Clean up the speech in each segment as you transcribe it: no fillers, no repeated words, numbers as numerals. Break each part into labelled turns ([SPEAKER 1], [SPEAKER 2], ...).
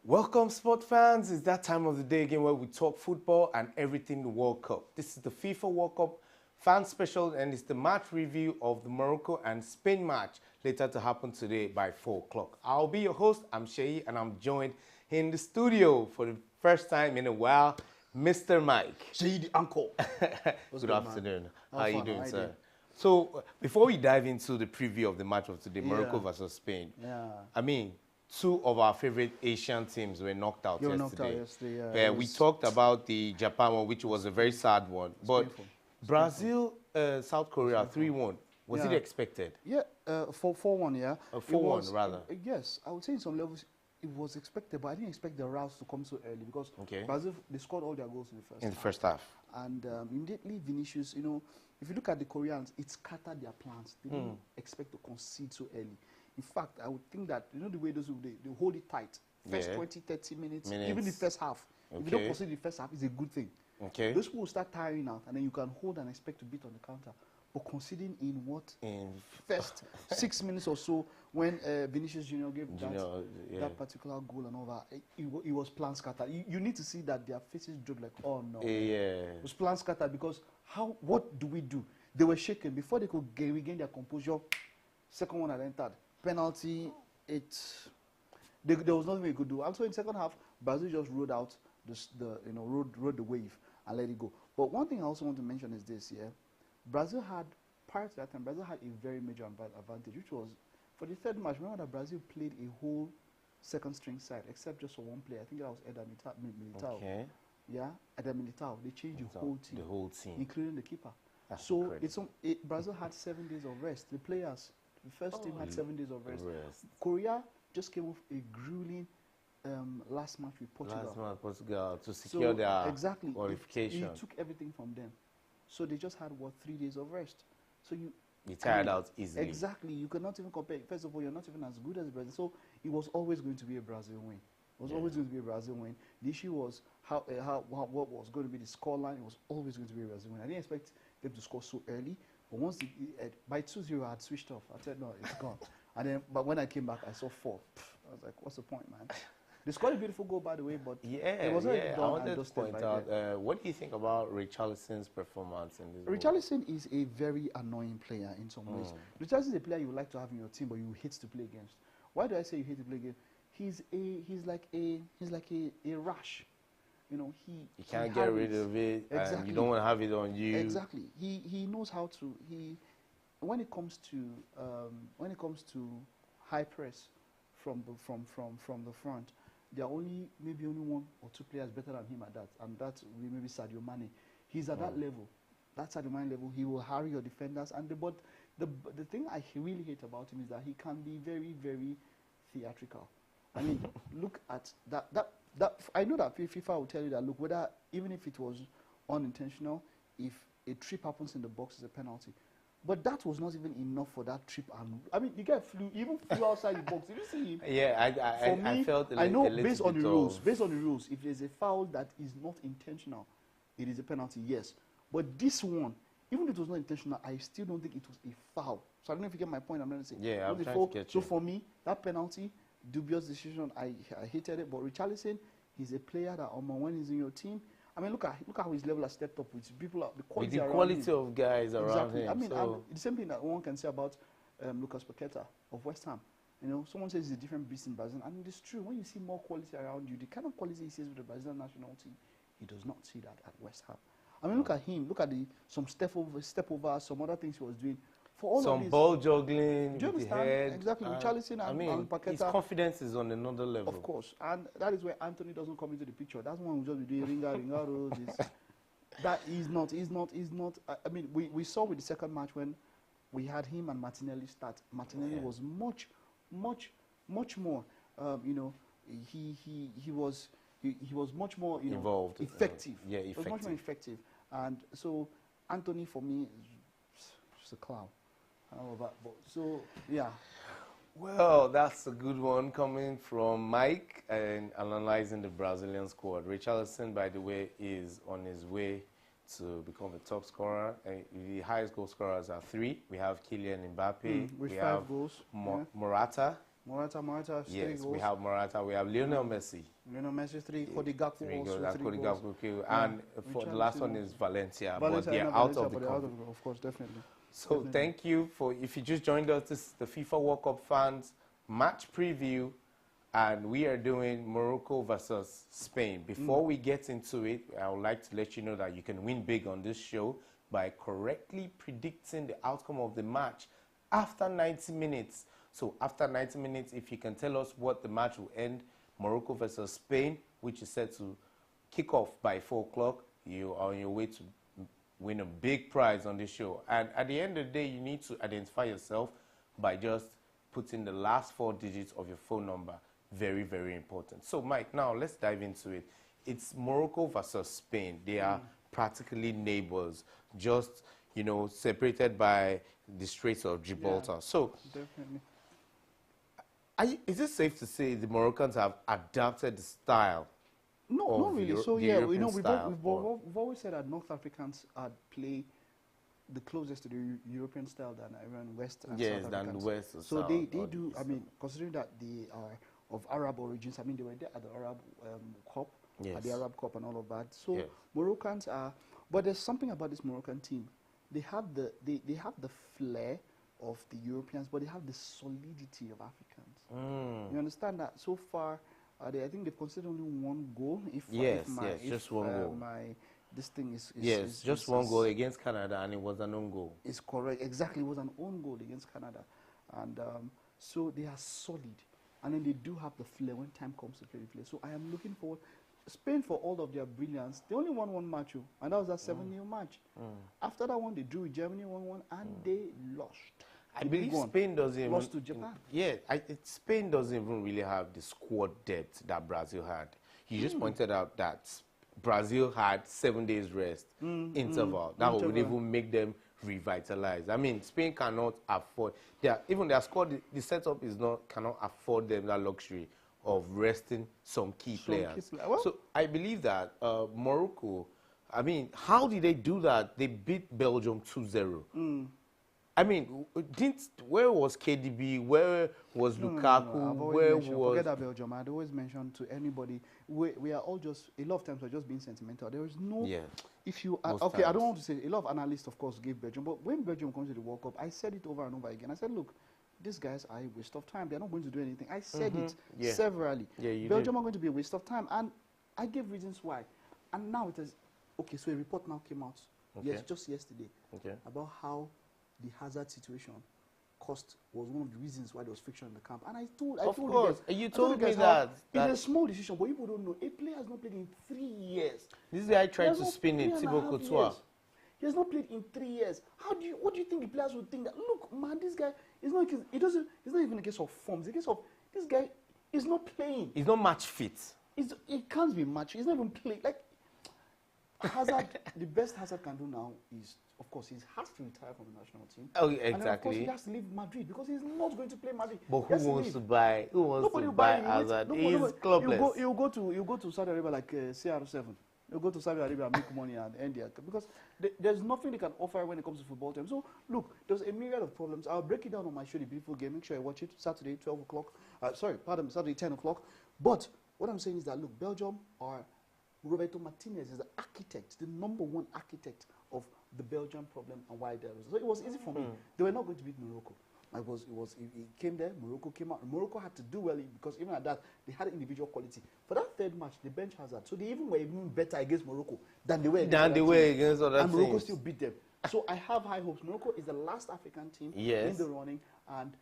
[SPEAKER 1] Welcome, sport fans. It's that time of the day again where we talk football and everything the World Cup. This is the FIFA World Cup fan special, and it's the match review of the Morocco and Spain match later to happen today by 4 o'clock. I'll be your host. I'm Sheyi, and I'm joined in the studio for the first time in a while, Mr. Mike.
[SPEAKER 2] Sheyi the uncle.
[SPEAKER 1] Good afternoon. How are you doing, sir? So, before we dive into the preview of the match of today, Morocco versus Spain, I mean, two of our favorite Asian teams were knocked out yesterday. We talked about the Japan one, which was a very sad one. But painful. Brazil, South Korea, 3-1. Was it expected?
[SPEAKER 2] Yeah, 4-1, yeah.
[SPEAKER 1] 4-1, rather.
[SPEAKER 2] Yes, I would say in some levels it was expected, but I didn't expect the routes to come so early because Brazil, they scored all their goals in the first half. And immediately Vinicius, you know, if you look at the Koreans, it scattered their plans. They didn't expect to concede so early. In fact, I would think that, you know, the way those they hold it tight. First 20, 30 minutes, even the first half. If you don't concede the first half, it's a good thing. Those people will start tiring out, and then you can hold and expect to beat on the counter. But conceding in what? In first 6 minutes or so, when Vinicius Junior gave that particular goal and all that, it was plan scattered. You need to see that their faces dropped like, oh no. It was plan scattered because what do we do? They were shaken. Before they could regain their composure, second one had entered. Penalty, there was nothing we could do. Also in second half, Brazil just rode out rode the wave and let it go. But one thing I also want to mention is this, Brazil had, prior to that time, Brazil had a very major advantage, which was, for the third match, remember that Brazil played a whole second string side, except just for one player. I think that was Eder Militao. Yeah, Eder Militao. They changed the whole team, including the keeper. That's so Brazil had 7 days of rest. The players, the first team had 7 days of rest. Korea just came off a grueling last match with Portugal.
[SPEAKER 1] To secure their qualification.
[SPEAKER 2] It took everything from them. So they just had, 3 days of rest. So you
[SPEAKER 1] tired out easily.
[SPEAKER 2] Exactly. You cannot even compare. First of all, you're not even as good as Brazil. So it was always going to be a Brazil win. It was always going to be a Brazil win. The issue was what was going to be the scoreline. It was always going to be a Brazil win. I didn't expect them to score so early. But once by 2-0, I had switched off. I said, no, it's gone. And then, but when I came back, I saw 4. I was like, what's the point, man? They scored a beautiful goal, by the way, but it was already done. I wanted to point out, what do you think about Richarlison's performance in this game? Richarlison is a very annoying player in some ways. Richarlison is a player you would like to have in your team, but you hate to play against. Why do I say you hate to play against? He's like a rash. You know, he can't get rid of it. Exactly. And you don't want to have it on you. Exactly. He knows how to. When it comes to high press from the front, there are maybe only 1 or 2 players better than him at that, and that's maybe Sadio Mane. He's at that level. That Sadio Mane level. He will harry your defenders, but the thing I really hate about him is that he can be very, very theatrical. I mean, look at that. I know that FIFA will tell you that, look, even if it was unintentional, if a trip happens in the box, it's a penalty. But that was not even enough for that trip. And I mean, the guy flew outside the box. Did you see him? Yeah, I felt I know based on the rules, if there's a foul that is not intentional, it is a penalty, yes. But this one, even if it was not intentional, I still don't think it was a foul. So I don't know if you get my point. I'm trying to say. Yeah, I'm trying to get you. So for me, that penalty, dubious decision. I hated it. But Richarlison, he's a player that when he's in your team. I mean, look how his level has stepped up with people, the quality of guys around him. I mean, the same thing that one can say about Lucas Paqueta of West Ham. You know, someone says he's a different beast in Brazil, and it's true. When you see more quality around you, the kind of quality he sees with the Brazilian national team, he does not see that at West Ham. I mean, look at him. Look at some step over, some other things he was doing. For all some ball juggling. Do you understand? Exactly. Richarlison and Paqueta. His confidence is on another level. Of course. And that is where Anthony doesn't come into the picture. That's one who just be doing ringa. That is not. I mean, we saw with the second match when we had him and Martinelli start. Martinelli was much more. You know, he was much more involved, effective. Effective. He was much more effective. And so Anthony, for me, is just a clown. So, yeah.
[SPEAKER 1] Well, that's a good one coming from Mike and analyzing the Brazilian squad. Richarlison, by the way, is on his way to become the top scorer. The highest goal scorers are 3. We have Kylian Mbappe.
[SPEAKER 2] With 5 goals.
[SPEAKER 1] Morata.
[SPEAKER 2] Morata,
[SPEAKER 1] Yes,
[SPEAKER 2] 3 goals.
[SPEAKER 1] we have Morata. We have Lionel Messi.
[SPEAKER 2] Lionel Messi, 3. Cody Gakpo
[SPEAKER 1] 3
[SPEAKER 2] also
[SPEAKER 1] goals.
[SPEAKER 2] 3 goals.
[SPEAKER 1] And for the last one is Valencia, but
[SPEAKER 2] Valencia,
[SPEAKER 1] they're out of the cup.
[SPEAKER 2] Of course, definitely.
[SPEAKER 1] So
[SPEAKER 2] Definitely.
[SPEAKER 1] thank you for, if you just joined us, this is the FIFA World Cup fans match preview, and we are doing Morocco versus Spain. Before we get into it, I would like to let you know that you can win big on this show by correctly predicting the outcome of the match after 90 minutes. So after 90 minutes, if you can tell us what the match will end, Morocco versus Spain, which is set to kick off by 4 o'clock, you are on your way to win a big prize on this show. And at the end of the day, you need to identify yourself by just putting the last 4 digits of your phone number. Very, very important. So, Mike, now let's dive into it. It's Morocco versus Spain. They are practically neighbors, just, you know, separated by the Straits of Gibraltar.
[SPEAKER 2] Yeah,
[SPEAKER 1] so,
[SPEAKER 2] definitely.
[SPEAKER 1] Is it safe to say the Moroccans have adapted the style?
[SPEAKER 2] No, not really. So, yeah, you know, we've
[SPEAKER 1] always
[SPEAKER 2] said that North Africans play the closest to the European style than even West and South Africans.
[SPEAKER 1] Than the West or
[SPEAKER 2] so
[SPEAKER 1] South.
[SPEAKER 2] They do, I mean, considering that they are of Arab origins, I mean, they were there at the Arab Cup, at the Arab Cup and all of that. So Moroccans are, but there's something about this Moroccan team. They have the flair of the Europeans, but they have the solidity of Africans. You understand that? So far, I think they've conceded only 1 goal.
[SPEAKER 1] Just 1 goal.
[SPEAKER 2] This thing is
[SPEAKER 1] just 1 goal against Canada, and it was an own goal.
[SPEAKER 2] It's correct. Exactly, it was an own goal against Canada, and so they are solid, and then they do have the flair when time comes to play the flair. So I am looking forward. Spain, for all of their brilliance, they only won 1 match, and that was a 7-0 match. After that one, they drew with Germany 1-1, and they lost.
[SPEAKER 1] I believe Spain doesn't even
[SPEAKER 2] lost to Japan.
[SPEAKER 1] Spain doesn't even really have the squad depth that Brazil had. You just pointed out that Brazil had 7 days rest interval. That would even make them revitalize. I mean, Spain cannot afford. Even their squad, the setup cannot afford them that luxury of resting some key players. So I believe that Morocco, I mean, how did they do that? They beat Belgium 2-0. I mean, where was KDB? Where was Lukaku?
[SPEAKER 2] Forget that Belgium. I'd always mention to anybody, we are all just, a lot of times we're just being sentimental. There is no, if you, okay, I don't want to say, a lot of analysts, of course, gave Belgium, but when Belgium comes to the World Cup, I said it over and over again. I said, look, these guys are a waste of time. They're not going to do anything. I said it severally. Belgium are going to be a waste of time. And I gave reasons why. And now it is, okay, so a report now came out, just yesterday, about how the Hazard situation was one of the reasons why there was friction in the camp. And I told
[SPEAKER 1] you told me that
[SPEAKER 2] it's a small decision, but people don't know. A player has not played in 3 years.
[SPEAKER 1] This guy tried to spin it, Thibaut Courtois.
[SPEAKER 2] He has not played in 3 years. What do you think the players would think that? Look, man, this guy is not. It's not even a case of form. It's a case of this guy is not playing.
[SPEAKER 1] He's not match fit.
[SPEAKER 2] He can't be match. He's not even playing. Like Hazard, the best Hazard can do now is, of course, he has to retire from the national team.
[SPEAKER 1] Oh, exactly.
[SPEAKER 2] And then, of course, he has to leave Madrid because he's not going to play Madrid.
[SPEAKER 1] But who wants to buy? Who wants to buy Hazard? He's clubless.
[SPEAKER 2] You go to Saudi Arabia like CR7. You go to Saudi Arabia and make money and end there because there's nothing they can offer when it comes to football time. So look, there's a myriad of problems. I'll break it down on my show, The Beautiful Game. Make sure you watch it Saturday 12 o'clock. Saturday 10 o'clock. But what I'm saying is that look, Belgium are Roberto Martinez is the architect, the #1 architect of the Belgian problem and why there was. So it was easy for me. They were not going to beat Morocco. He came there, Morocco came out. Morocco had to do well because even at that, they had individual quality. For that third match, the bench Hazard. So they even were even better against Morocco than they were against other teams. And Morocco still beat them. So I have high hopes. Morocco is the last African team in the running. And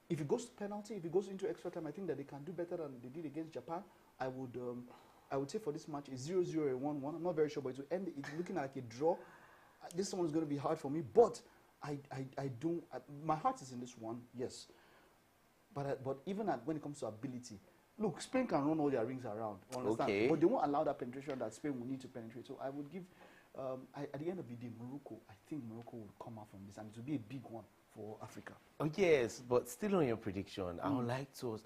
[SPEAKER 2] if it goes to penalty, if it goes into extra time, I think that they can do better than they did against Japan. I would say for this match, it's 0-0 or 1-1. I'm not very sure, but it will end. It's looking like a draw. This one is going to be hard for me, but my heart is in this one, yes. But even when it comes to ability, look, Spain can run all their rings around, understand?
[SPEAKER 1] Okay.
[SPEAKER 2] But they won't allow that penetration that Spain will need to penetrate. So I would give, at the end of the day, I think Morocco will come out from this, and it will be a big one for Africa.
[SPEAKER 1] Oh yes, but still on your prediction, I would like to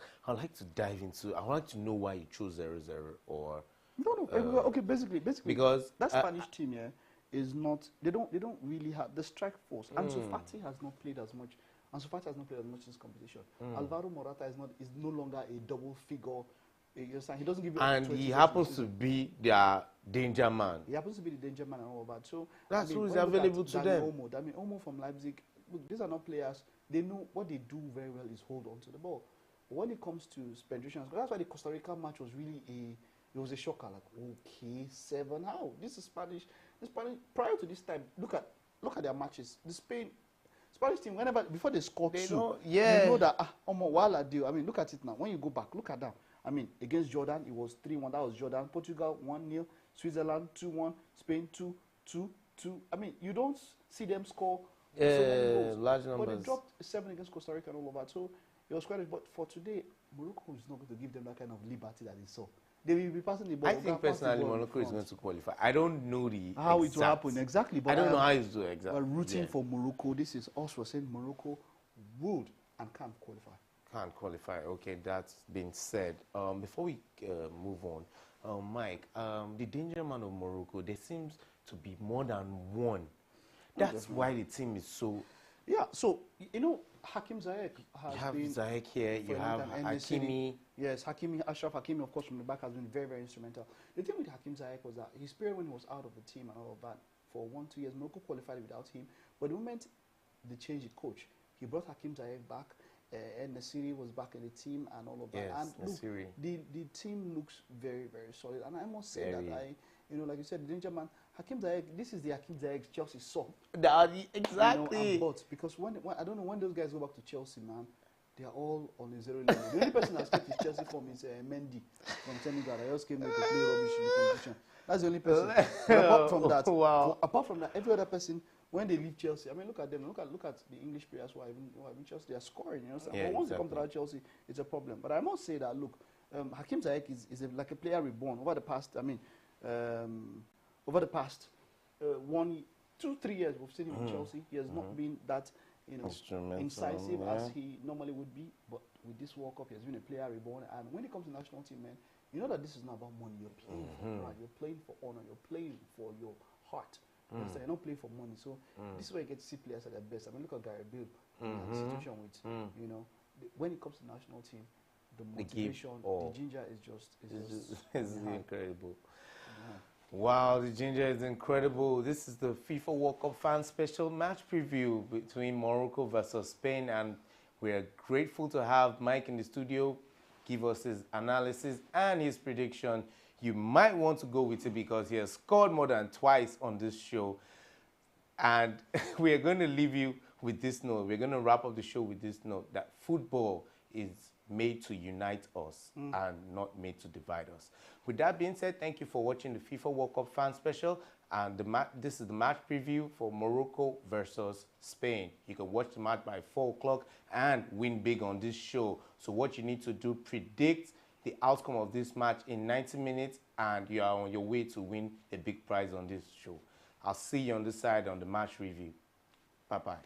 [SPEAKER 1] dive into. I would like to know why you chose 0-0 or.
[SPEAKER 2] No. Okay, basically,
[SPEAKER 1] because
[SPEAKER 2] that Spanish team is not. They don't really have the strike force. And Ansu Fati has not played as much Ansu Fati has not played as much in this competition. Alvaro Morata is no longer a double figure. He doesn't give you.
[SPEAKER 1] And he happens to be their danger man.
[SPEAKER 2] He happens to be the danger man and all of that. So
[SPEAKER 1] that's who is available to them.
[SPEAKER 2] Olmo from Leipzig. Look, these are not players. They know what they do very well is hold on to the ball. But when it comes to penetration, that's why the Costa Rica match was really it was a shocker. Like, okay, 7. How? This is Spanish. Prior to this time, look at their matches. The Spanish team, before they score two, you know that while I do. I mean, look at it now. When you go back, look at that. I mean, against Jordan, it was 3-1. That was Jordan. Portugal 1-0. Switzerland 2-1. Spain 2-2. I mean, you don't see them score so many goals.
[SPEAKER 1] Large numbers.
[SPEAKER 2] But they dropped 7 against Costa Rica and all of that. So it was quite. But for today, Morocco is not going to give them that kind of liberty that they saw. They will be passing the ball.
[SPEAKER 1] I think personally Morocco is going to qualify. I don't know
[SPEAKER 2] how it will happen exactly. But
[SPEAKER 1] I don't know how it's doing exactly.
[SPEAKER 2] Rooting for Morocco. This is us for saying Morocco would and can't qualify.
[SPEAKER 1] Can't qualify. Okay, that's been said. Before we move on, Mike, the danger man of Morocco, there seems to be more than one. That's why the team is so.
[SPEAKER 2] Yeah. So you know, Hakim Ziyech has
[SPEAKER 1] you have
[SPEAKER 2] been
[SPEAKER 1] Ziyech here. You have Hakimi.
[SPEAKER 2] Yes, Ashraf Hakimi, of course, from the back has been very, very instrumental. The thing with Hakim Ziyech was that his period when he was out of the team and all of that for 1-2 years, Morocco qualified without him. But the moment they changed the coach, he brought Hakim Ziyech back. And Nasiri was back in the team and all of that.
[SPEAKER 1] Yes,
[SPEAKER 2] and look, the team looks very, very solid. And I must say that like you said, the danger man, Hakim Ziyech, this is the Hakim Ziyech Chelsea saw.
[SPEAKER 1] Exactly.
[SPEAKER 2] You know, but because when I don't know when those guys go back to Chelsea, man, they are all on a 0 level. The only person that's kept his Chelsea form is Mendy from Senegal. I just came there to play rubbish in the competition. That's the only person. Apart from that, every other person, when they leave Chelsea, I mean, look at them. Look at the English players who are in Chelsea. They are scoring, you know. So but once they come to that Chelsea, it's a problem. But I must say that look, Hakim Ziyech is like a player reborn over the past. I mean, over the past 1, 2, 3 years, we've seen him in Chelsea. He has not been that incisive as he normally would be. But with this World Cup, he has been a player reborn. And when it comes to national team, man, you know that this is not about money. You're playing for pride. You're playing for honor. You're playing for your heart. So you're not playing for money. So this is where you get to see players at their best. I mean, look at Gary Bill in that situation with, you know, when it comes to national team, the motivation, the ginger is just
[SPEAKER 1] incredible. Wow, the ginger is incredible. This is the FIFA World Cup fan special match preview between Morocco versus Spain, and we're grateful to have Mike in the studio give us his analysis and his prediction. You might want to go with it because he has scored more than twice on this show. And we are going to leave you with this note. We're going to wrap up the show with this note, that football is made to unite us and not made to divide us. With that being said, thank you for watching the FIFA World Cup fan special. And this is the match preview for Morocco versus Spain. You can watch the match by 4 o'clock and win big on this show. So what you need to do, predict the outcome of this match in 90 minutes, and you are on your way to win a big prize on this show. I'll see you on this side on the match review. Bye-bye.